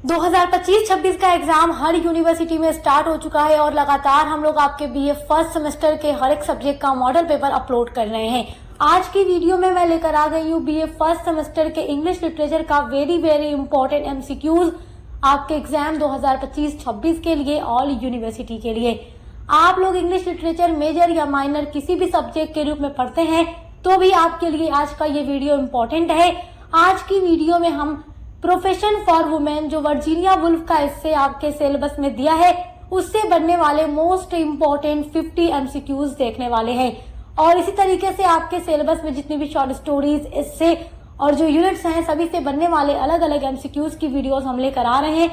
2025-26 का एग्जाम हर यूनिवर्सिटी में स्टार्ट हो चुका है और लगातार हम लोग आपके बीए फर्स्ट सेमेस्टर के हर एक सब्जेक्ट का मॉडल पेपर अपलोड कर रहे हैं। आज की वीडियो में मैं लेकर आ गई हूँ बीए फर्स्ट सेमेस्टर के इंग्लिश लिटरेचर का वेरी इंपॉर्टेंट एमसीक्यूज आपके एग्जाम 2025-26 के लिए ऑल यूनिवर्सिटी के लिए। आप लोग इंग्लिश लिटरेचर मेजर या माइनर किसी भी सब्जेक्ट के रूप में पढ़ते हैं तो भी आपके लिए आज का ये वीडियो इम्पोर्टेंट है। आज की वीडियो में हम प्रोफेशन फॉर वुमेन जो वर्जीनिया वुल्फ का इससे आपके सिलेबस में दिया है उससे बनने वाले मोस्ट इम्पोर्टेंट 50 एमसीक्यूज देखने वाले हैं। और इसी तरीके से आपके सिलेबस में जितनी भी शॉर्ट स्टोरीज इससे और जो यूनिट्स हैं सभी से बनने वाले अलग अलग एमसीक्यूज की वीडियोस हम लेकर आ रहे हैं,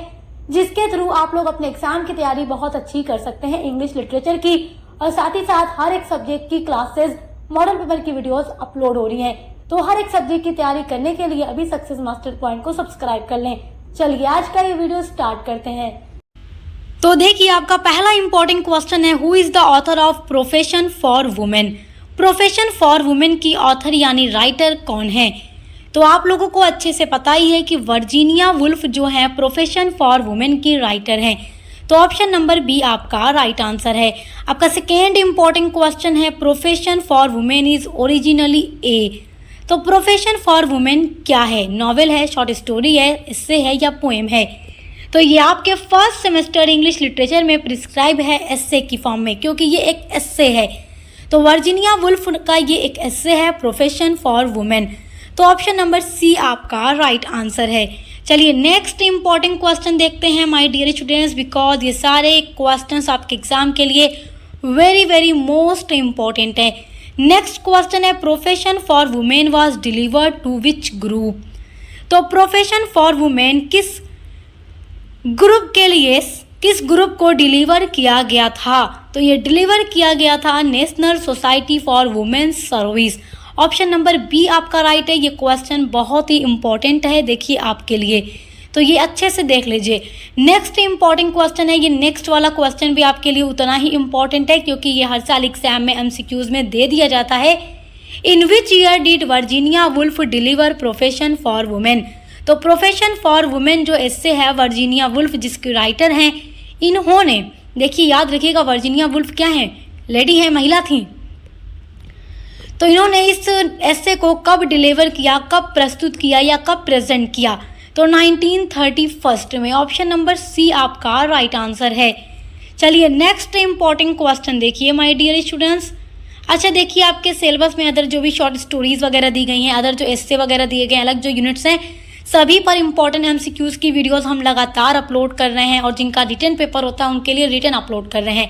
जिसके थ्रू आप लोग अपने एग्जाम की तैयारी बहुत अच्छी कर सकते हैं इंग्लिश लिटरेचर की। और साथ ही साथ हर एक सब्जेक्ट की क्लासेस मॉडल पेपर की वीडियोस अपलोड हो रही हैं, तो हर एक सब्जेक्ट की तैयारी करने के लिए अभी सक्सेस मास्टर पॉइंट को सब्सक्राइब कर लें। चलिए आज का ये वीडियो स्टार्ट करते हैं। तो देखिए आपका पहला इंपॉर्टेंट क्वेश्चन है, who is the author of profession for women. Profession for women की ऑथर यानी राइटर कौन है? तो आप लोगों को अच्छे से पता ही है कि वर्जीनिया वुल्फ जो है प्रोफेशन फॉर वुमेन की राइटर हैं। तो ऑप्शन नंबर बी आपका राइट आंसर है। आपका सेकेंड इंपॉर्टेंट क्वेश्चन है, profession for women is originally a. तो प्रोफेशन फॉर वुमेन क्या है? नॉवेल है, शॉर्ट स्टोरी है, इससे है या पोएम है? तो ये आपके फर्स्ट सेमेस्टर इंग्लिश लिटरेचर में प्रिस्क्राइब है एस्से की फॉर्म में, क्योंकि ये एक एस्से है। तो वर्जीनिया वुल्फ का ये एक एस्से है प्रोफेशन फॉर वुमेन। तो ऑप्शन नंबर सी आपका राइट आंसर है। चलिए नेक्स्ट इंपॉर्टेंट क्वेश्चन देखते हैं माय डियर स्टूडेंट्स, बिकॉज ये सारे क्वेश्चंस आपके एग्जाम के लिए वेरी मोस्ट इम्पॉर्टेंट है। नेक्स्ट क्वेश्चन है, profession for women was delivered to which group. तो प्रोफेशन फॉर वुमेन किस ग्रुप के लिए, किस ग्रुप को डिलीवर किया गया था? तो ये डिलीवर किया गया था national society for women's service. Option number B आपका राइट है। ये क्वेश्चन बहुत ही इंपॉर्टेंट है, देखिए आपके लिए, तो ये अच्छे से देख लीजिए। नेक्स्ट इंपॉर्टेंट क्वेश्चन है, ये नेक्स्ट वाला क्वेश्चन भी आपके लिए उतना ही इंपॉर्टेंट है क्योंकि ये हर साल एग्जाम में एमसीक्यूज में दे दिया जाता है। In which year did Virginia Woolf deliver profession for women. तो प्रोफेशन फॉर वुमेन जो एस्से है वर्जीनिया वुल्फ जिसके राइटर हैं, इन्होंने, देखिए याद रखिएगा वर्जीनिया वुल्फ क्या है, लेडी है, महिला थी। तो इन्होंने इस एस्से को कब डिलीवर किया, कब प्रस्तुत किया या कब प्रेजेंट किया? तो 1931 में। ऑप्शन नंबर सी आपका राइट आंसर है। चलिए नेक्स्ट इंपॉर्टेंट क्वेश्चन देखिए माय डियर स्टूडेंट्स। अच्छा देखिए आपके सिलेबस में अदर जो भी शॉर्ट स्टोरीज वगैरह दी गई हैं, अदर जो एस्से वगैरह दिए गए हैं, अलग जो यूनिट्स हैं, सभी पर इंपॉर्टेंट एमसीक्यूज की वीडियोस हम लगातार अपलोड कर रहे हैं और जिनका रिटन पेपर होता है उनके लिए रिटन अपलोड कर रहे हैं।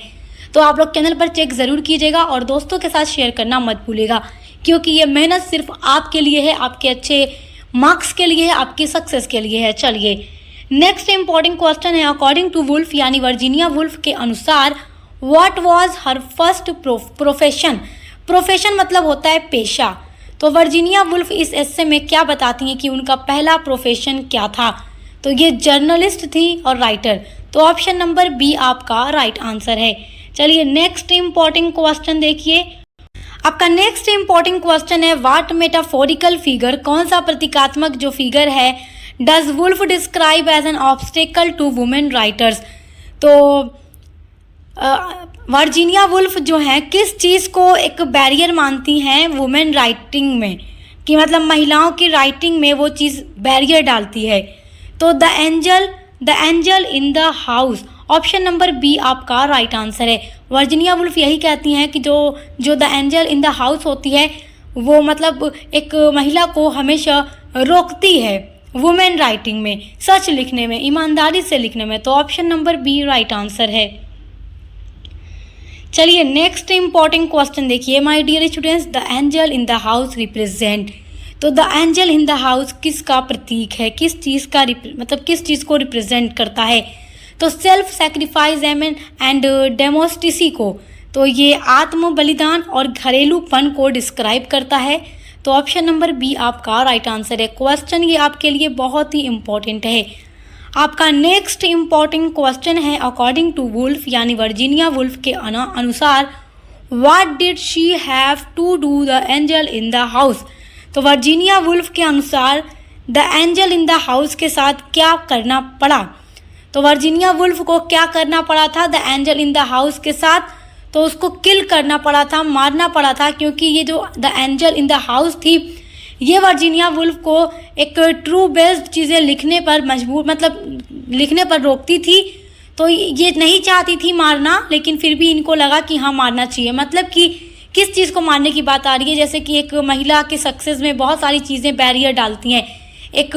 तो आप लोग चैनल पर चेक ज़रूर कीजिएगा और दोस्तों के साथ शेयर करना मत भूलिएगा, क्योंकि ये मेहनत सिर्फ आपके लिए है, आपके अच्छे मार्क्स के लिए है, आपकी सक्सेस के लिए है। चलिए नेक्स्ट इंपॉर्टेंट क्वेश्चन है, अकॉर्डिंग टू वुल्फ यानी वर्जीनिया वुल्फ के अनुसार what was her first profession. Profession मतलब होता है पेशा। तो वर्जीनिया वुल्फ इस एस्से में क्या बताती हैं कि उनका पहला प्रोफेशन क्या था? तो ये जर्नलिस्ट थी और राइटर। तो ऑप्शन नंबर बी आपका राइट आंसर है। चलिए नेक्स्ट इंपॉर्टेंट क्वेश्चन देखिए। आपका नेक्स्ट इंपॉर्टेंट क्वेश्चन है, व्हाट मेटाफोरिकल फिगर, कौन सा प्रतीकात्मक जो फिगर है does Woolf describe as an obstacle to women writers. तो वर्जीनिया वुल्फ जो है किस चीज़ को एक बैरियर मानती हैं वुमेन राइटिंग में, कि मतलब महिलाओं की राइटिंग में वो चीज़ बैरियर डालती है? तो the angel in the house. Option number B आपका राइट आंसर है। वर्जीनिया वुल्फ यही कहती हैं कि जो the angel in the house होती है वो मतलब एक महिला को हमेशा रोकती है वुमेन राइटिंग में, सच लिखने में, ईमानदारी से लिखने में। तो option number B right answer है। चलिए नेक्स्ट इंपॉर्टेंट क्वेश्चन देखिए my dear students, the angel in the house represent. तो the angel in the house किसका प्रतीक है, किस चीज़ का मतलब किस चीज़ को रिप्रेजेंट करता है? तो सेल्फ सेक्रीफाइस एंड डेमोस्टिसी को। तो ये आत्म बलिदान और घरेलूपन को डिस्क्राइब करता है। तो ऑप्शन नंबर बी आपका राइट आंसर है। क्वेश्चन ये आपके लिए बहुत ही इम्पोर्टेंट है। आपका नेक्स्ट इम्पॉर्टेंट क्वेश्चन है, अकॉर्डिंग टू वुल्फ यानी वर्जीनिया वुल्फ के अनुसार what did she have to do the angel in the house. तो वर्जीनिया वुल्फ के अनुसार the angel in the house के साथ क्या करना पड़ा। तो वर्जीनिया वुल्फ को क्या करना पड़ा था the angel in the house के साथ, तो उसको किल करना पड़ा था, मारना पड़ा था, क्योंकि ये जो the angel in the house थी ये वर्जीनिया वुल्फ को एक ट्रू बेस्ड चीज़ें लिखने पर मजबूर, मतलब लिखने पर रोकती थी। तो ये नहीं चाहती थी मारना, लेकिन फिर भी इनको लगा कि हाँ मारना चाहिए। मतलब कि किस चीज़ को मारने की बात आ रही है, जैसे कि एक महिला के सक्सेस में बहुत सारी चीज़ें बैरियर डालती हैं। एक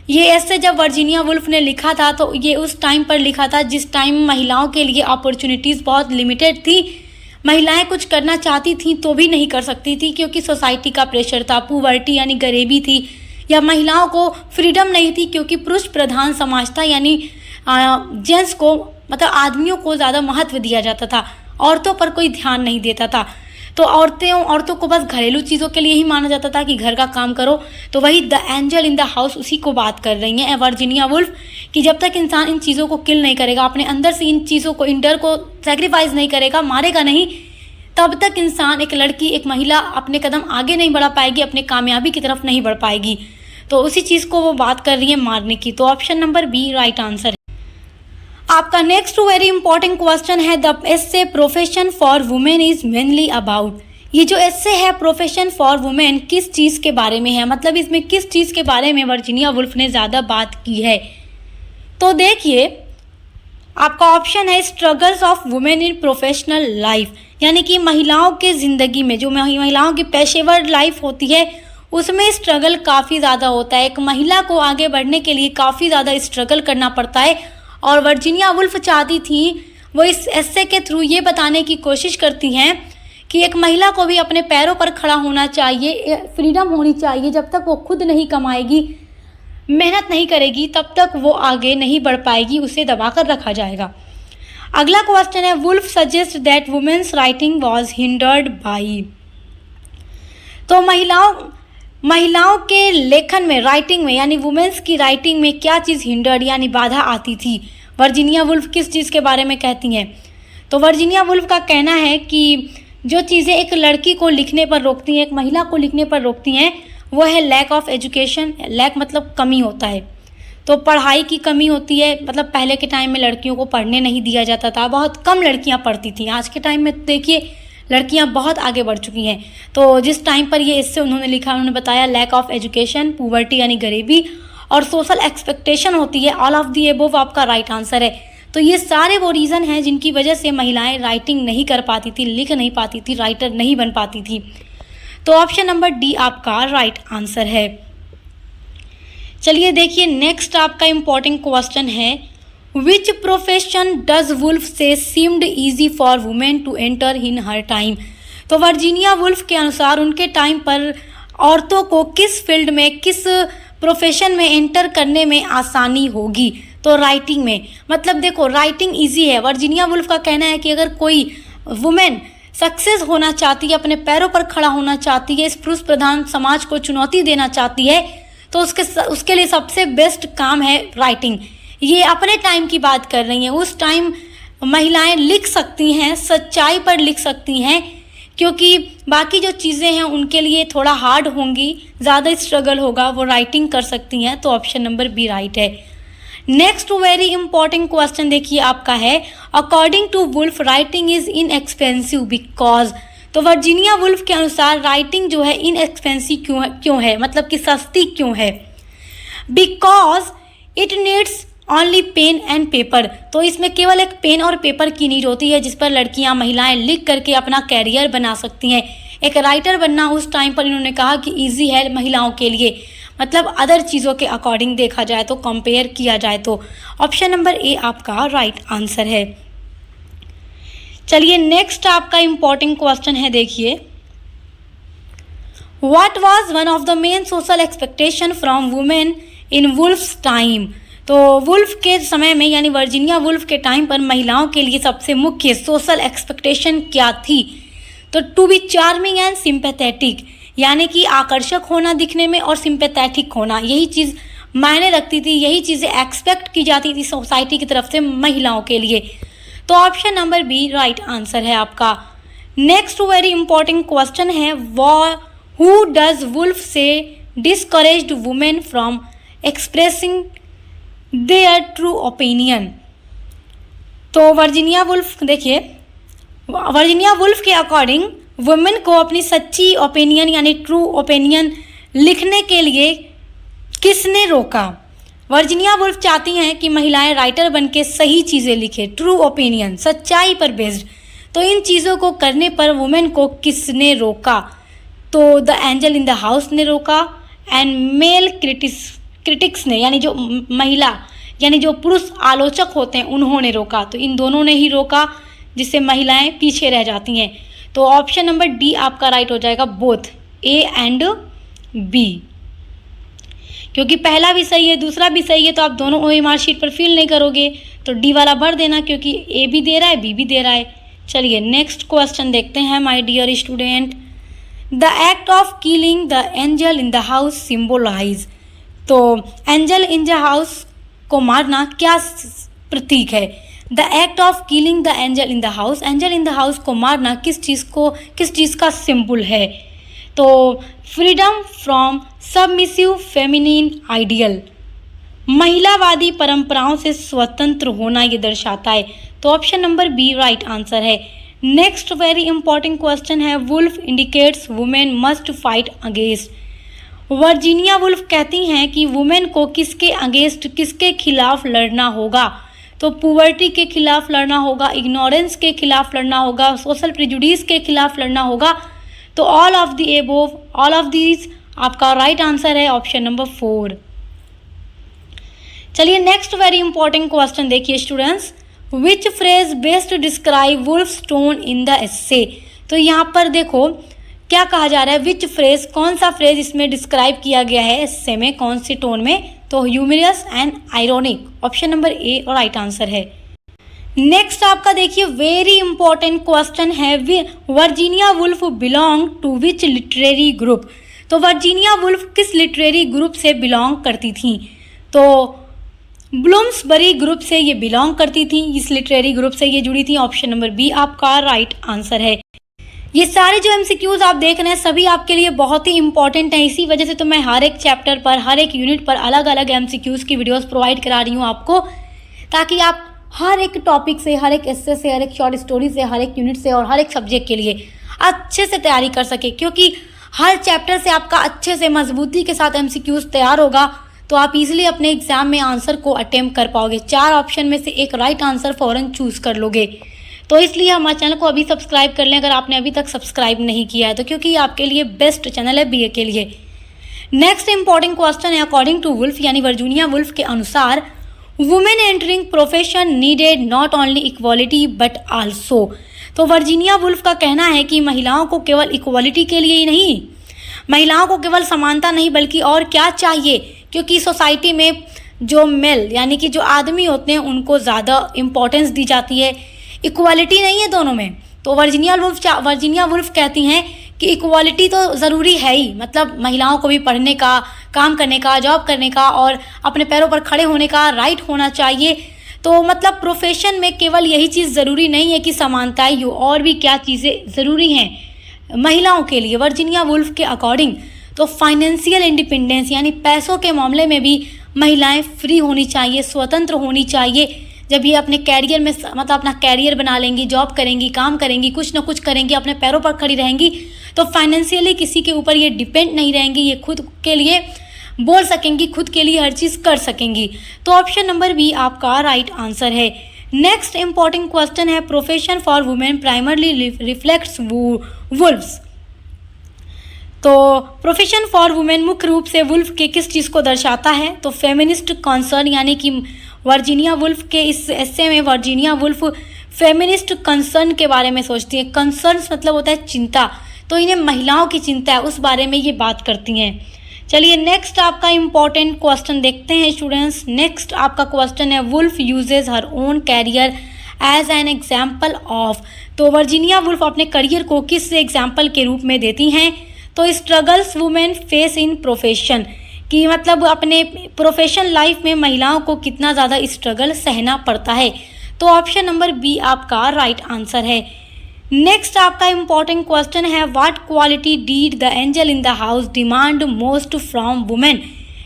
ये ऐसे जब वर्जीनिया वुल्फ ने लिखा था तो ये उस टाइम पर लिखा था जिस टाइम महिलाओं के लिए अपॉर्चुनिटीज़ बहुत लिमिटेड थी। महिलाएं कुछ करना चाहती थी तो भी नहीं कर सकती थी, क्योंकि सोसाइटी का प्रेशर था, पुवर्टी यानी गरीबी थी, या महिलाओं को फ्रीडम नहीं थी क्योंकि पुरुष प्रधान समाज था, यानी जेंट्स को, मतलब आदमियों को ज़्यादा महत्व दिया जाता था, औरतों पर कोई ध्यान नहीं देता था। तो औरतों को बस घरेलू चीज़ों के लिए ही माना जाता था कि घर का काम करो। तो वही the angel in the house उसी को बात कर रही हैं वर्जीनिया वुल्फ, कि जब तक इंसान इन चीज़ों को किल नहीं करेगा, अपने अंदर से इन चीज़ों को, इन डर को सेक्रीफाइस नहीं करेगा, मारेगा नहीं, तब तक इंसान, एक लड़की, एक महिला अपने कदम आगे नहीं बढ़ा पाएगी, अपने कामयाबी की तरफ नहीं बढ़ पाएगी। तो उसी चीज़ को वो बात कर रही है मारने की। तो option number B right answer है। आपका नेक्स्ट वेरी इंपॉर्टेंट क्वेश्चन है the essay profession for women is mainly about. ये जो एस्से है प्रोफेशन फॉर वुमेन किस चीज़ के बारे में है, मतलब इसमें किस चीज़ के बारे में वर्जीनिया वुल्फ ने ज़्यादा बात की है। तो देखिए आपका ऑप्शन है struggles of women in professional life, यानी कि महिलाओं के ज़िंदगी में जो महिलाओं की पेशेवर लाइफ होती है उसमें स्ट्रगल काफ़ी ज़्यादा होता है। एक महिला को आगे बढ़ने के लिए काफ़ी ज़्यादा स्ट्रगल करना पड़ता है, और वर्जीनिया वुल्फ चाहती थी, वो इस एस्से के थ्रू ये बताने की कोशिश करती हैं कि एक महिला को भी अपने पैरों पर खड़ा होना चाहिए, फ्रीडम होनी चाहिए। जब तक वो खुद नहीं कमाएगी, मेहनत नहीं करेगी, तब तक वो आगे नहीं बढ़ पाएगी, उसे दबाकर रखा जाएगा। अगला क्वेश्चन है Woolf suggest that women's writing was hindered by. तो महिलाओं के लेखन में, राइटिंग में, यानी वुमेन्स की राइटिंग में क्या चीज़ हिंडर्ड यानी बाधा आती थी। वर्जीनिया वुल्फ किस चीज़ के बारे में कहती हैं। तो वर्जीनिया वुल्फ का कहना है कि जो चीज़ें एक लड़की को लिखने पर रोकती हैं, एक महिला को लिखने पर रोकती हैं, वो है लैक ऑफ एजुकेशन। लैक मतलब कमी होता है, तो पढ़ाई की कमी होती है। मतलब पहले के टाइम में लड़कियों को पढ़ने नहीं दिया जाता था, बहुत कम लड़कियां पढ़ती थी। आज के टाइम में देखिए लड़कियां बहुत आगे बढ़ चुकी हैं। तो जिस टाइम पर ये इससे उन्होंने लिखा, उन्होंने बताया लैक ऑफ एजुकेशन, पुवर्टी यानी गरीबी, और सोशल एक्सपेक्टेशन होती है। ऑल ऑफ दी अबव आपका राइट आंसर है। तो ये सारे वो रीज़न हैं जिनकी वजह से महिलाएं राइटिंग नहीं कर पाती थी, लिख नहीं पाती थी, राइटर नहीं बन पाती थी। तो ऑप्शन नंबर डी आपका राइट आंसर है। चलिए देखिए नेक्स्ट आपका इम्पॉर्टेंट क्वेश्चन है which profession does Woolf say seemed easy for women to enter in her time. तो वर्जीनिया वुल्फ के अनुसार उनके टाइम पर औरतों को किस फील्ड में, किस प्रोफेशन में एंटर करने में आसानी होगी। तो राइटिंग में। मतलब देखो राइटिंग इजी है। वर्जीनिया वुल्फ का कहना है कि अगर कोई वुमेन सक्सेस होना चाहती है, अपने पैरों पर खड़ा होना चाहती है, इस पुरुष प्रधान समाज को चुनौती देना चाहती है, तो उसके लिए सबसे बेस्ट काम है राइटिंग। ये अपने टाइम की बात कर रही हैं। उस टाइम महिलाएं लिख सकती हैं, सच्चाई पर लिख सकती हैं, क्योंकि बाकी जो चीज़ें हैं उनके लिए थोड़ा हार्ड होंगी, ज़्यादा स्ट्रगल होगा, वो राइटिंग कर सकती हैं। तो ऑप्शन नंबर बी राइट है। नेक्स्ट वेरी इंपॉर्टेंट क्वेश्चन देखिए आपका है according to Woolf writing is inexpensive because. तो वर्जीनिया वुल्फ के अनुसार राइटिंग जो है इनएक्सपेंसिव क्यों है, मतलब कि सस्ती क्यों है। Because it needs only pen and paper. तो इसमें केवल एक पेन और पेपर की नीड होती है जिस पर लड़कियां, महिलाएं लिख करके अपना कैरियर बना सकती हैं। एक राइटर बनना उस टाइम पर इन्होंने कहा कि इजी है महिलाओं के लिए, मतलब अदर चीज़ों के अकॉर्डिंग देखा जाए तो, कंपेयर किया जाए तो। ऑप्शन नंबर ए आपका राइट आंसर है। चलिए नेक्स्ट आपका इंपॉर्टेंट क्वेश्चन है, देखिए what was one of the main social expectation from women in wolves time. तो वुल्फ के समय में यानी वर्जीनिया वुल्फ के टाइम पर महिलाओं के लिए सबसे मुख्य सोशल एक्सपेक्टेशन क्या थी। तो to be charming and sympathetic, यानी कि आकर्षक होना दिखने में और सिंपैथेटिक होना, यही चीज़ मायने रखती थी, यही चीज़ें एक्सपेक्ट की जाती थी सोसाइटी की तरफ से महिलाओं के लिए। तो option number B right answer है आपका। नेक्स्ट वेरी इंपॉर्टेंट क्वेश्चन है who does Woolf say discouraged women from expressing their true opinion. तो वर्जीनिया वुल्फ देखिए, वर्जीनिया वुल्फ के अकॉर्डिंग वुमेन को अपनी सच्ची ओपिनियन यानी ट्रू ओपिनियन लिखने के लिए किसने रोका। वर्जीनिया वुल्फ चाहती हैं कि महिलाएं राइटर बनके सही चीज़ें लिखें, ट्रू ओपिनियन, सच्चाई पर बेस्ड। तो इन चीज़ों को करने पर वुमेन को किसने रोका। तो the angel in the house ने रोका एंड मेल क्रिटिक्स ने, यानी जो महिला यानी जो पुरुष आलोचक होते हैं उन्होंने रोका। तो इन दोनों ने ही रोका, जिससे महिलाएं पीछे रह जाती हैं। तो ऑप्शन नंबर डी आपका राइट हो जाएगा, बोथ ए एंड बी, क्योंकि पहला भी सही है दूसरा भी सही है, तो आप दोनों OMR शीट पर फिल नहीं करोगे, तो डी वाला भर देना, क्योंकि ए भी दे रहा है बी भी दे रहा है। चलिए नेक्स्ट क्वेश्चन देखते हैं my dear student. The act of killing the angel in the house symbolise. तो एंजल इन द हाउस को मारना क्या प्रतीक है। The act of killing the angel in the house, angel in the house को मारना किस चीज़ का सिंबल है। तो freedom from submissive feminine ideal, महिलावादी परंपराओं से स्वतंत्र होना ये दर्शाता है। तो option number B right answer है। नेक्स्ट वेरी इंपॉर्टेंट क्वेश्चन है, Woolf indicates women must fight against. Virginia Woolf कहती हैं कि वुमेन को किसके अगेंस्ट, किसके खिलाफ लड़ना होगा। तो पुवर्टी के खिलाफ लड़ना होगा, इग्नोरेंस के खिलाफ लड़ना होगा, सोशल प्रिजुडिस के खिलाफ लड़ना होगा। तो all of the above, all of these आपका राइट आंसर है, ऑप्शन नंबर 4। चलिए नेक्स्ट वेरी इंपॉर्टेंट क्वेश्चन देखिए students, which phrase best describe Woolf's tone in the essay. तो यहाँ पर देखो क्या कहा जा रहा है, विच फ्रेज, कौन सा फ्रेज इसमें डिस्क्राइब किया गया है एस्से में, कौन सी टोन में। तो humorous and ironic, option number A और राइट आंसर है। नेक्स्ट आपका देखिए वेरी इंपॉर्टेंट क्वेश्चन है, Virginia Woolf belong to which literary group. तो वर्जीनिया वुल्फ किस लिटरेरी ग्रुप से बिलोंग करती थी। तो ब्लूम्सबरी ग्रुप से ये बिलोंग करती थी, इस लिटरेरी ग्रुप से ये जुड़ी थी, ऑप्शन नंबर बी आपका राइट आंसर है। ये सारे जो MCQs आप देख रहे हैं सभी आपके लिए बहुत ही इंपॉर्टेंट हैं, इसी वजह से तो मैं हर एक चैप्टर पर, हर एक यूनिट पर अलग अलग MCQs की वीडियोस प्रोवाइड करा रही हूँ आपको, ताकि आप हर एक टॉपिक से, हर एक एस्से से, हर एक शॉर्ट स्टोरी से, हर एक यूनिट से और हर एक सब्जेक्ट के लिए अच्छे से तैयारी कर सके। क्योंकि हर चैप्टर से आपका अच्छे से मजबूती के साथ MCQs तैयार होगा, तो आप इजीली अपने एग्जाम में आंसर को अटेम्प्ट कर पाओगे। 4 ऑप्शन में से एक राइट आंसर फौरन चूज कर लोगे। तो इसलिए हमारे चैनल को अभी सब्सक्राइब कर लें अगर आपने अभी तक सब्सक्राइब नहीं किया है, तो क्योंकि ये आपके लिए बेस्ट चैनल है BA के लिए। नेक्स्ट इंपॉर्टेंट क्वेश्चन है, अकॉर्डिंग टू वुल्फ यानी वर्जीनिया वुल्फ के अनुसार women entering profession needed not only equality but also. तो वर्जीनिया वुल्फ का कहना है कि महिलाओं को केवल इक्वालिटी के लिए ही नहीं, महिलाओं को केवल समानता नहीं बल्कि और क्या चाहिए, क्योंकि सोसाइटी में जो मेल यानी कि जो आदमी होते हैं उनको ज़्यादा इम्पोर्टेंस दी जाती है, इक्वालिटी नहीं है दोनों में। तो वर्जीनिया वुल्फ कहती हैं कि इक्वालिटी तो ज़रूरी है ही, मतलब महिलाओं को भी पढ़ने का, काम करने का, जॉब करने का और अपने पैरों पर खड़े होने का राइट होना चाहिए। तो मतलब प्रोफेशन में केवल यही चीज़ ज़रूरी नहीं है कि समानता ही हो, और भी क्या चीज़ें ज़रूरी हैं महिलाओं के लिए वर्जीनिया वुल्फ के अकॉर्डिंग। तो फाइनेंशियल इंडिपेंडेंस यानी पैसों के मामले में भी महिलाएं फ्री होनी चाहिए, स्वतंत्र होनी चाहिए। जब ये अपने कैरियर में मतलब अपना कैरियर बना लेंगी, जॉब करेंगी, काम करेंगी, कुछ ना कुछ करेंगी, अपने पैरों पर खड़ी रहेंगी, तो फाइनेंशियली किसी के ऊपर ये डिपेंड नहीं रहेंगी, ये खुद के लिए बोल सकेंगी, खुद के लिए हर चीज़ कर सकेंगी। तो ऑप्शन नंबर बी आपका राइट आंसर है। नेक्स्ट इंपॉर्टेंट क्वेश्चन है, profession for women primarily reflects wolves. तो प्रोफेशन फॉर वुमेन मुख्य रूप से वुल्फ के किस चीज़ को दर्शाता है। तो फेमिनिस्ट कंसर्न यानी कि वर्जीनिया वुल्फ के इस एस्से में वर्जीनिया वुल्फ फेमिनिस्ट कंसर्न के बारे में सोचती है। कंसर्न्स मतलब होता है चिंता, तो इन्हें महिलाओं की चिंता है उस बारे में ये बात करती हैं। चलिए नेक्स्ट आपका इम्पॉर्टेंट क्वेश्चन देखते हैं स्टूडेंट्स। नेक्स्ट आपका क्वेश्चन है, Woolf uses her own career as an example of. तो वर्जीनिया वुल्फ अपने करियर को किस एग्जाम्पल के रूप में देती हैं। तो struggles women face in profession, कि मतलब अपने प्रोफेशन लाइफ में महिलाओं को कितना ज़्यादा स्ट्रगल सहना पड़ता है। तो ऑप्शन नंबर बी आपका राइट आंसर है। नेक्स्ट आपका इंपॉर्टेंट क्वेश्चन है, what quality did the angel in the house demand most from women.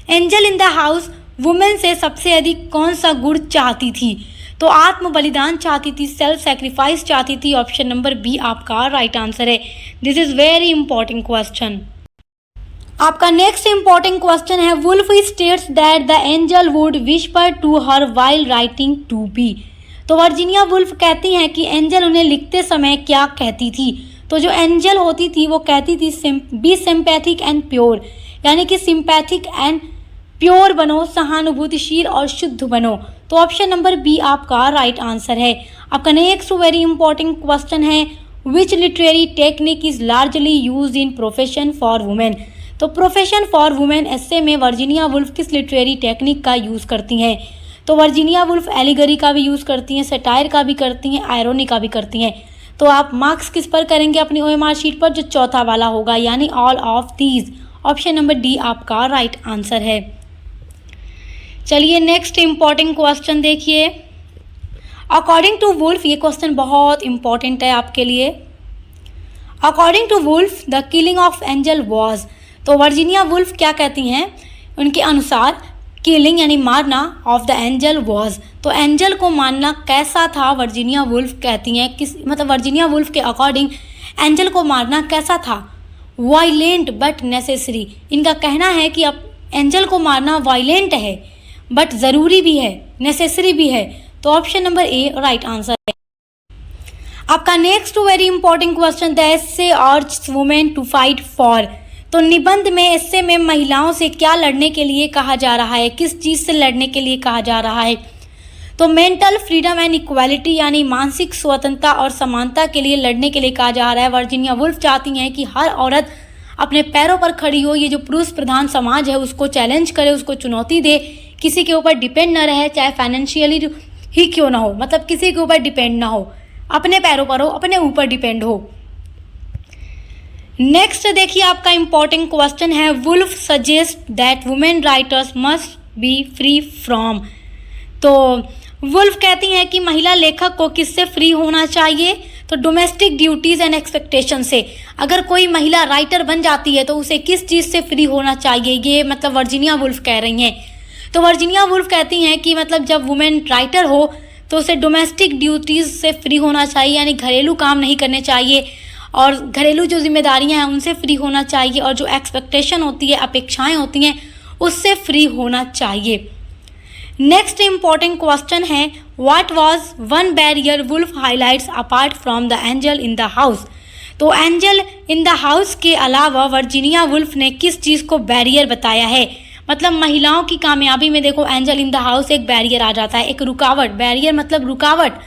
Angel in the house women से सबसे अधिक कौन सा गुण चाहती थी? तो आत्म बलिदान चाहती थी, सेल्फ सेक्रीफाइस चाहती थी। ऑप्शन नंबर बी आपका राइट आंसर है। This is very important question. आपका नेक्स्ट इंपॉर्टेंट क्वेश्चन है, Woolf states that the angel would whisper to her while writing to be. तो वर्जीनिया वुल्फ कहती हैं कि एंजल उन्हें लिखते समय क्या कहती थी? तो जो एंजल होती थी वो कहती थी बी सिंपैथिक एंड प्योर, यानी कि सिंपैथिक एंड प्योर बनो, सहानुभूतिशील और शुद्ध बनो। तो ऑप्शन नंबर बी आपका राइट आंसर है। आपका नेक्स्ट वेरी इंपॉर्टेंट क्वेश्चन है, विच literary technique is largely use in profession for women. तो प्रोफेशन फॉर वुमेन एस्से में वर्जीनिया वुल्फ किस लिटरेरी टेक्निक का यूज़ करती हैं? तो वर्जीनिया वुल्फ एलिगरी का भी यूज़ करती हैं, सटायर का भी करती हैं, आयरोनी का भी करती हैं। तो आप मार्क्स किस पर करेंगे अपनी OMR शीट पर? जो चौथा वाला होगा, यानी all of these. Option number D आपका राइट आंसर है। चलिए नेक्स्ट इंपॉर्टेंट क्वेश्चन देखिए, अकॉर्डिंग टू वुल्फ, ये क्वेश्चन बहुत इंपॉर्टेंट है आपके लिए। According to Woolf the killing of angel was. तो वर्जीनिया वुल्फ क्या कहती हैं? उनके अनुसार किलिंग यानी मारना ऑफ द एंजल वॉज, तो एंजल को मारना कैसा था? वर्जीनिया वुल्फ कहती हैं मतलब वर्जीनिया वुल्फ के अकॉर्डिंग एंजल को मारना कैसा था? Violent but necessary. इनका कहना है कि अब एंजल को मारना वायलेंट है बट ज़रूरी भी है, नेसेसरी भी है। तो option number A right answer है। आपका next very important question, the essay urges women to fight for. तो निबंध में एस्से में महिलाओं से क्या लड़ने के लिए कहा जा रहा है? किस चीज़ से लड़ने के लिए कहा जा रहा है? तो मेंटल फ्रीडम एंड इक्वालिटी, यानी मानसिक स्वतंत्रता और समानता के लिए लड़ने के लिए कहा जा रहा है। वर्जीनिया वुल्फ चाहती हैं कि हर औरत अपने पैरों पर खड़ी हो, ये जो पुरुष प्रधान समाज है उसको चैलेंज करे, उसको चुनौती दे, किसी के ऊपर डिपेंड न रहे, चाहे फाइनेंशियली ही क्यों ना हो, मतलब किसी के ऊपर डिपेंड ना हो, अपने पैरों पर हो, अपने ऊपर डिपेंड हो। नेक्स्ट देखिए आपका इंपॉर्टेंट क्वेश्चन है, Woolf suggest that women writers must be free from. तो वुल्फ कहती हैं कि महिला लेखक को किससे फ्री होना चाहिए? तो डोमेस्टिक ड्यूटीज़ एंड एक्सपेक्टेशन से। अगर कोई महिला राइटर बन जाती है तो उसे किस चीज़ से फ्री होना चाहिए? ये मतलब वर्जीनिया वुल्फ कह रही हैं। तो वर्जीनिया वुल्फ कहती हैं कि मतलब जब वुमेन राइटर हो तो उसे डोमेस्टिक ड्यूटीज़ से फ्री होना चाहिए, यानी घरेलू काम नहीं करने चाहिए और घरेलू जो जिम्मेदारियां हैं उनसे फ्री होना चाहिए, और जो एक्सपेक्टेशन होती है, अपेक्षाएं होती हैं, उससे फ्री होना चाहिए। नेक्स्ट इंपॉर्टेंट क्वेश्चन है, what was one barrier Woolf highlights apart from the angel in the house. तो एंजल इन द हाउस के अलावा वर्जीनिया वुल्फ ने किस चीज़ को बैरियर बताया है? मतलब महिलाओं की कामयाबी में देखो एंजल इन द हाउस एक बैरियर आ जाता है, एक रुकावट। बैरियर मतलब रुकावट।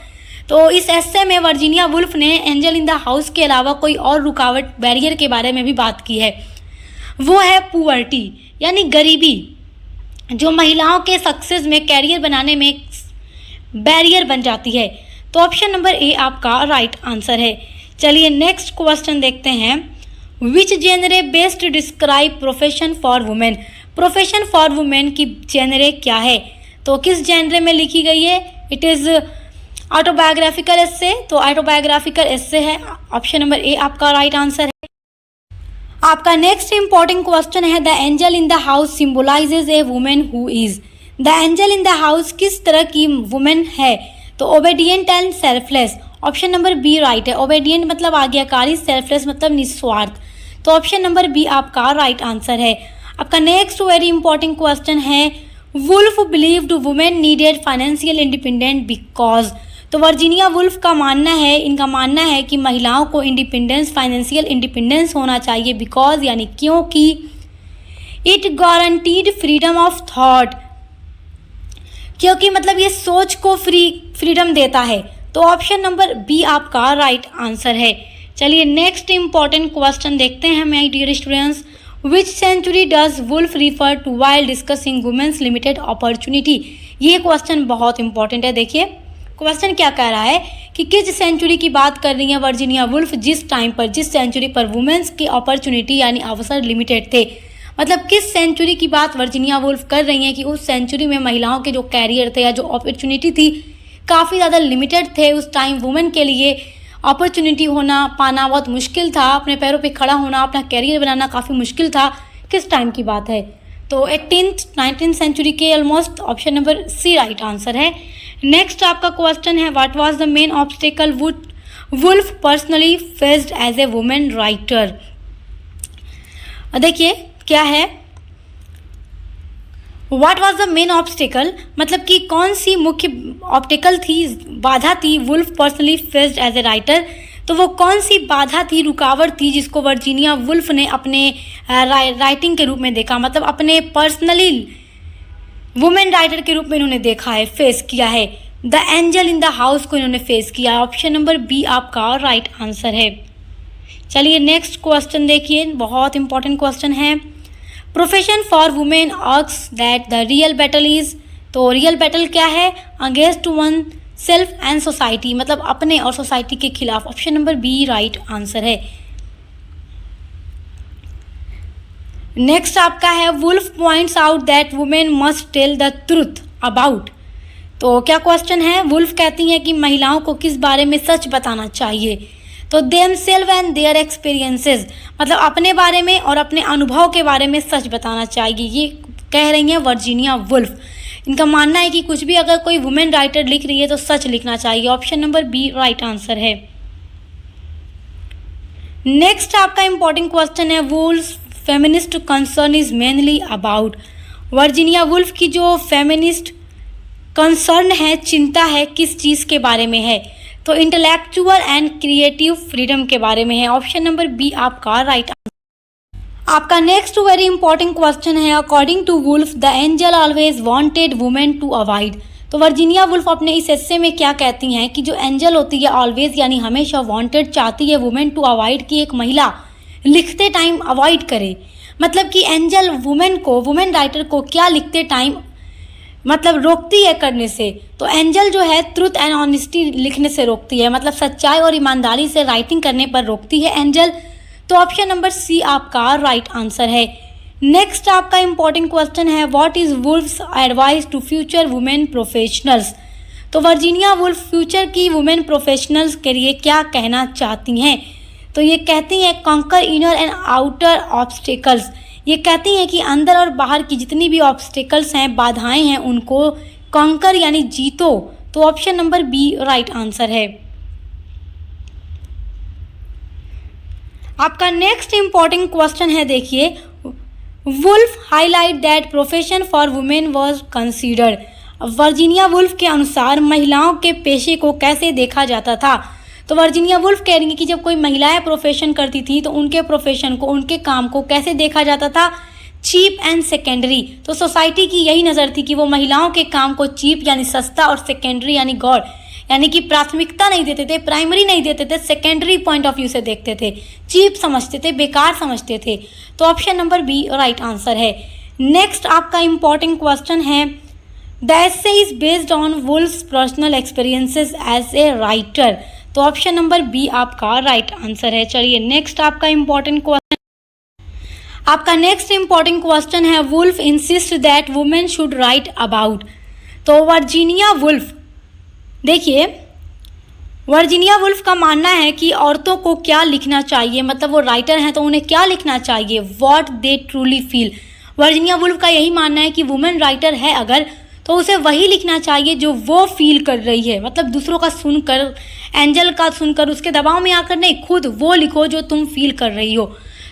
तो इस एस्से में वर्जीनिया वुल्फ ने एंजल इन द हाउस के अलावा कोई और रुकावट, बैरियर के बारे में भी बात की है। वो है पुअर्टी, यानी गरीबी, जो महिलाओं के सक्सेस में, कैरियर बनाने में बैरियर बन जाती है। तो ऑप्शन नंबर ए आपका राइट आंसर है। चलिए नेक्स्ट क्वेश्चन देखते हैं, which genre best describe profession for women. Profession for women की जेनरे क्या है? तो किस जेनरे में लिखी गई है? इट इज़ ऑटोबायोग्राफिकल एस्से। तो ऑटोबायोग्राफिकल एस्से है। ऑप्शन नंबर ए आपका राइट आंसर है। आपका नेक्स्ट इंपॉर्टेंट क्वेश्चन है, the angel in the house symbolises a women who is. The angel in the house किस तरह की वुमेन है? तो obedient and selfless. Option number B right है। ओबेडिएंट मतलब आज्ञाकारी, सेल्फलेस मतलब निस्वार्थ। तो ऑप्शन नंबर बी आपका राइट आंसर है। आपका नेक्स्ट वेरी इंपॉर्टेंट क्वेश्चन है, Woolf believed women needed financial independent because. तो वर्जीनिया वुल्फ का मानना है, इनका मानना है कि महिलाओं को इंडिपेंडेंस, फाइनेंशियल इंडिपेंडेंस होना चाहिए, बिकॉज यानी क्योंकि it guaranteed freedom of thought, क्योंकि मतलब ये सोच को फ्रीडम देता है। तो ऑप्शन नंबर बी आपका राइट आंसर है। चलिए नेक्स्ट इंपॉर्टेंट क्वेश्चन देखते हैं my dear students, which century does Woolf refer to while discussing women's limited opportunity. ये क्वेश्चन बहुत इंपॉर्टेंट है। देखिए क्वेश्चन क्या कह रहा है कि किस सेंचुरी की बात कर रही है वर्जीनिया वुल्फ, जिस टाइम पर, जिस सेंचुरी पर वुमेन्स की अपॉर्चुनिटी यानी अवसर लिमिटेड थे। मतलब किस सेंचुरी की बात वर्जीनिया वुल्फ कर रही हैं कि उस सेंचुरी में महिलाओं के जो कैरियर थे या जो अपॉर्चुनिटी थी काफ़ी ज़्यादा लिमिटेड थे उस टाइम वुमेन के लिए, अपॉर्चुनिटी होना पाना बहुत मुश्किल था, अपने पैरों पे खड़ा होना, अपना कैरियर बनाना काफ़ी मुश्किल था, किस टाइम की बात है? तो 18th 19th सेंचुरी के almost. Option number C right answer है। नेक्स्ट आपका क्वेश्चन है, what was the main obstacle Woolf personally faced as a women writer. देखिए क्या है, what was the main obstacle मतलब कि कौन सी मुख्य ऑब्स्टेकल थी, बाधा थी Woolf personally faced as a writer. तो वो कौन सी बाधा थी, रुकावट थी जिसको वर्जीनिया वुल्फ ने अपने राइटिंग के रूप में देखा, मतलब अपने पर्सनली वुमेन राइटर के रूप में इन्होंने देखा है, फेस किया है। The angel in the house को इन्होंने फेस किया। ऑप्शन नंबर बी आपका राइट आंसर है। चलिए नेक्स्ट क्वेश्चन देखिए, बहुत इंपॉर्टेंट क्वेश्चन है। Profession for women asks that the real battle is. तो रियल बैटल क्या है? Against oneself and society, मतलब अपने और सोसाइटी के खिलाफ। Option number B right answer है। नेक्स्ट आपका है, Woolf points out that women must tell the truth about. तो क्या क्वेश्चन है? वुल्फ कहती हैं कि महिलाओं को किस बारे में सच बताना चाहिए। तो देमसेल्फ एंड देयर एक्सपीरियंसेस, मतलब अपने बारे में और अपने अनुभव के बारे में सच बताना चाहिए, ये कह रही हैं वर्जीनिया वुल्फ। इनका मानना है कि कुछ भी अगर कोई वुमेन राइटर लिख रही है तो सच लिखना चाहिए। Option number B right answer है। नेक्स्ट आपका इंपॉर्टेंट क्वेश्चन है, Woolf feminist concern is mainly about. Virginia Woolf की जो फेमिनिस्ट कंसर्न है, चिंता है, किस चीज़ के बारे में है? तो इंटेलेक्चुअल एंड क्रिएटिव फ्रीडम के बारे में है। ऑप्शन नंबर बी आपका राइट आंसर। आपका नेक्स्ट वेरी इंपॉर्टेंट क्वेश्चन है, according to Woolf the angel always wanted women to avoid. तो वर्जीनिया वुल्फ अपने इस एस्से में क्या कहती हैं कि जो एंजल होती है ऑलवेज यानी हमेशा, वांटेड चाहती है वुमेन टू अवॉइड कि एक महिला लिखते टाइम अवॉइड करे। मतलब कि एंजल वुमेन को, वुमेन राइटर को क्या लिखते टाइम मतलब रोकती है करने से। तो एंजल जो है ट्रुथ एंड ऑनेस्टी लिखने से रोकती है, मतलब सच्चाई और ईमानदारी से राइटिंग करने पर रोकती है एंजल। तो ऑप्शन नंबर सी आपका राइट आंसर है। नेक्स्ट आपका इंपॉर्टेंट क्वेश्चन है, what is Woolf's advice to future women professionals. तो वर्जीनिया वुल्फ फ्यूचर की वुमेन प्रोफेशनल्स के लिए क्या कहना चाहती हैं? तो ये कहती हैं, conquer inner and outer obstacles. ये कहती हैं कि अंदर और बाहर की जितनी भी ऑब्स्टेकल्स हैं, बाधाएं हैं, उनको कॉन्कर यानी जीतो। तो option number B right answer है। आपका नेक्स्ट इंपॉर्टेंट क्वेश्चन है, देखिए, Woolf highlight that profession for women was considered. Virginia Woolf के अनुसार महिलाओं के पेशे को कैसे देखा जाता था? तो वर्जीनिया वुल्फ कह रही है कि जब कोई महिलाएं प्रोफेशन करती थी तो उनके प्रोफेशन को, उनके काम को कैसे देखा जाता था? Cheap and secondary. तो सोसाइटी की यही नज़र थी कि वो महिलाओं के काम को चीप यानी सस्ता और सेकेंडरी यानी गौर यानी कि प्राथमिकता नहीं देते थे, प्राइमरी नहीं देते थे, सेकेंडरी पॉइंट ऑफ व्यू से देखते थे, चीप समझते थे, बेकार समझते थे। तो option number B right answer है। नेक्स्ट आपका इंपॉर्टेंट क्वेश्चन है, the essay is based on Woolf's personal experiences as a writer. तो ऑप्शन नंबर बी आपका राइट आंसर है। चलिए नेक्स्ट आपका इंपॉर्टेंट क्वेश्चन, आपका नेक्स्ट इंपॉर्टेंट क्वेश्चन है, Woolf insist that women should write about. तो Virginia Woolf, देखिए Virginia Woolf का मानना है कि औरतों को क्या लिखना चाहिए, मतलब वो राइटर हैं तो उन्हें क्या लिखना चाहिए, what they truly feel. Virginia Woolf का यही मानना है कि वुमेन राइटर है अगर, तो उसे वही लिखना चाहिए जो वो फील कर रही है, मतलब दूसरों का सुनकर, एंजल का सुनकर, उसके दबाव में आकर नहीं, खुद वो लिखो जो तुम फील कर रही हो।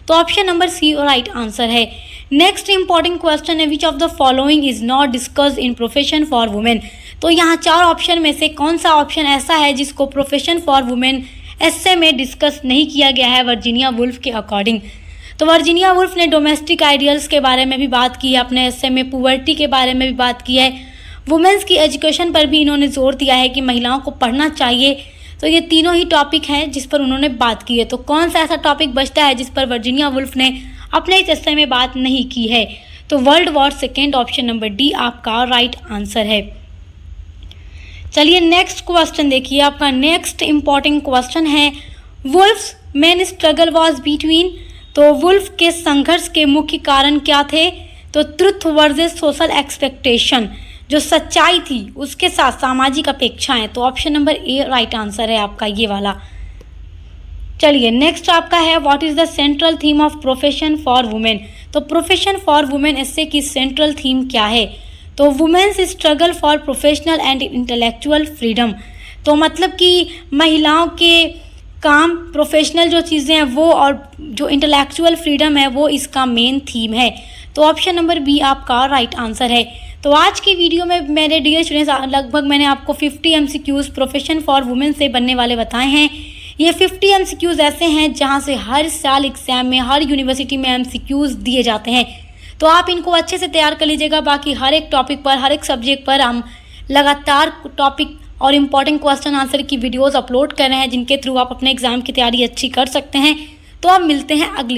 तो option number C right answer है। नेक्स्ट इंपॉर्टेंट क्वेश्चन है, which of the following is not discussed in profession for women. तो यहाँ चार ऑप्शन में से कौन सा ऑप्शन ऐसा है जिसको प्रोफेशन फॉर वुमेन एस्से में डिस्कस नहीं किया गया है वर्जीनिया वुल्फ के अकॉर्डिंग? तो वर्जीनिया वुल्फ ने डोमेस्टिक आइडियल्स के बारे में भी बात की है अपने एस्से में, पुवर्टी के बारे में भी बात की है, वुमेन्स की एजुकेशन पर भी इन्होंने जोर दिया है कि महिलाओं को पढ़ना चाहिए। तो ये तीनों ही टॉपिक हैं जिस पर उन्होंने बात की है। तो कौन सा ऐसा टॉपिक बचता है जिस पर वर्जीनिया वुल्फ ने अपने इस एस्से में बात नहीं की है? तो world war second, option number D आपका राइट आंसर है। चलिए नेक्स्ट क्वेश्चन देखिए, आपका नेक्स्ट इंपॉर्टेंट क्वेश्चन है, wolves main struggle was between. तो वुल्फ के संघर्ष के मुख्य कारण क्या थे? तो ट्रुथ वर्सेस सोशल एक्सपेक्टेशन, जो सच्चाई थी उसके साथ सामाजिक अपेक्षाएं। तो option number A right answer है आपका ये वाला। चलिए नेक्स्ट आपका है what is the central theme of profession for women. तो प्रोफेशन फॉर वुमेन इससे की सेंट्रल थीम क्या है? तो women's struggle for professional and intellectual freedom. तो मतलब कि महिलाओं के काम, प्रोफेशनल जो चीज़ें हैं वो, और जो इंटेलेक्चुअल फ्रीडम है वो इसका मेन थीम है। तो ऑप्शन नंबर बी आपका राइट आंसर है। तो आज की वीडियो में मेरे डियर स्टूडेंट्स लगभग मैंने आपको 50 MCQs प्रोफेशन फॉर वुमेन से बनने वाले बताए हैं। ये 50 MCQs ऐसे हैं जहां से हर साल एग्जाम में, हर यूनिवर्सिटी में MCQs दिए जाते हैं। तो आप इनको अच्छे से तैयार कर लीजिएगा। बाकी हर एक टॉपिक पर, हर एक सब्जेक्ट पर हम लगातार टॉपिक और इम्पॉर्टेंट क्वेश्चन आंसर की वीडियोस अपलोड कर रहे हैं, जिनके थ्रू आप अपने एग्जाम की तैयारी अच्छी कर सकते हैं। तो अब मिलते हैं अगली